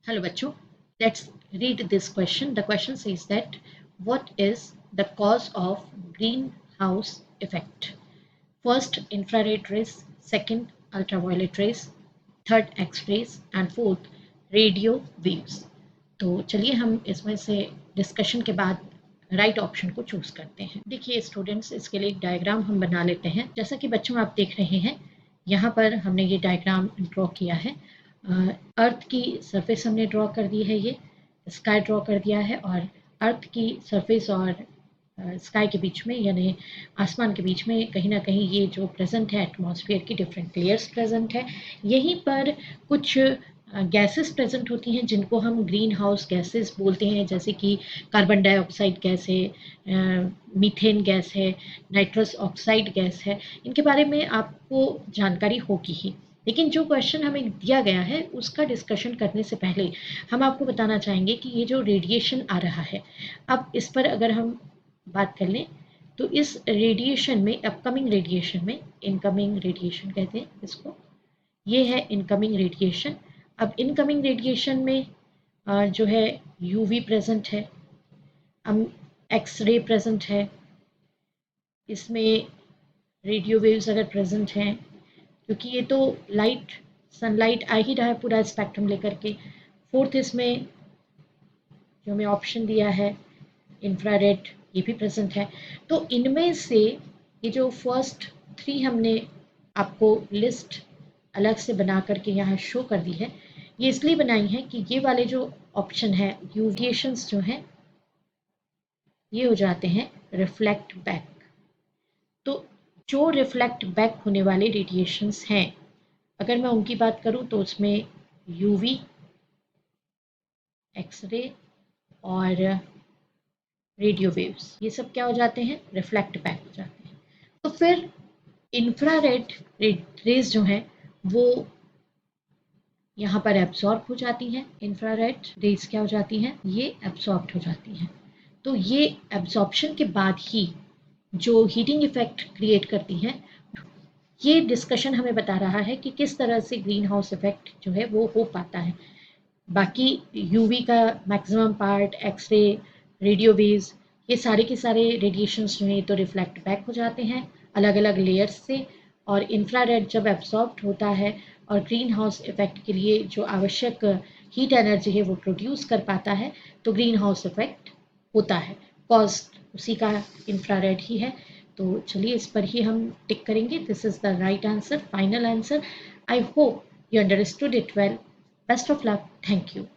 Hello bachcho, let's read this question. The question says that what is the cause of greenhouse effect? First, infrared rays, second, ultraviolet rays, third X-rays and fourth radio waves. तो चलिए हम इसमें से discussion के बाद right option को choose करते हैं। देखिए स्टूडेंट्स, इसके लिए एक डायग्राम हम बना लेते हैं। जैसा कि बच्चों आप देख रहे हैं, यहाँ पर हमने ये डायग्राम ड्रॉ किया है। अर्थ की सरफेस हमने ड्रॉ कर दी है, ये स्काई ड्रॉ कर दिया है, और अर्थ की सरफेस और स्काई के बीच में यानी आसमान के बीच में कहीं ना कहीं ये जो प्रेजेंट है एटमॉस्फेयर की डिफरेंट लेयर्स प्रेजेंट है। यहीं पर कुछ गैसेस प्रेजेंट होती हैं जिनको हम ग्रीन हाउस गैसेस बोलते हैं, जैसे कि कार्बन डाइऑक्साइड गैस है, मीथेन गैस है, नाइट्रस ऑक्साइड गैस है। इनके बारे में आपको जानकारी होगी ही, लेकिन जो क्वेश्चन हमें दिया गया है उसका डिस्कशन करने से पहले हम आपको बताना चाहेंगे कि ये जो रेडिएशन आ रहा है, अब इस पर अगर हम बात कर लें तो इस रेडिएशन में, अपकमिंग रेडिएशन में, इनकमिंग रेडिएशन कहते हैं इसको, ये है इनकमिंग रेडिएशन। अब इनकमिंग रेडिएशन में जो है यूवी प्रेजेंट है, एक्स रे प्रेजेंट है, इसमें रेडियो वेव्स अगर प्रेजेंट हैं, क्योंकि ये तो लाइट, सनलाइट आ ही रहा है पूरा स्पेक्ट्रम लेकर के। फोर्थ, इसमें जो हमें ऑप्शन दिया है इंफ्रारेड, ये भी प्रेजेंट है। तो इनमें से ये जो फर्स्ट थ्री हमने आपको लिस्ट अलग से बना करके यहाँ शो कर दी है, ये इसलिए बनाई है कि ये वाले जो ऑप्शन है, यूविएशंस जो हैं, ये हो जाते हैं रिफ्लेक्ट बैक। तो जो रिफ्लेक्ट बैक होने वाले रेडिएशंस हैं, अगर मैं उनकी बात करूँ तो उसमें यूवी, एक्सरे और रेडियो वेव्स, ये सब क्या हो जाते हैं, रिफ्लेक्ट बैक हो जाते हैं। तो फिर इंफ्रारेड रेज जो हैं वो यहाँ पर एब्सॉर्ब हो जाती हैं। इंफ्रारेड रेज क्या हो जाती हैं, ये एब्सॉर्ब हो जाती हैं। तो ये एब्सॉर्प्शन के बाद ही जो हीटिंग इफेक्ट क्रिएट करती हैं, ये डिस्कशन हमें बता रहा है कि किस तरह से ग्रीन हाउस इफेक्ट जो है वो हो पाता है। बाकी यूवी का maximum part, X-ray, radio waves, ये सारे के सारे रेडिएशंस जो हैं तो रिफ्लेक्ट बैक हो जाते हैं अलग अलग लेयर्स से। और इंफ्रारेड जब एब्सॉर्ब होता है और ग्रीन हाउस इफेक्ट के लिए जो आवश्यक हीट एनर्जी है वो प्रोड्यूस कर पाता है, तो ग्रीन हाउस इफेक्ट होता है। कॉज उसी का इंफ्रारेड ही है। तो चलिए इस पर ही हम टिक करेंगे। This is the right answer, final answer. I hope you understood it well. Best of luck. Thank you.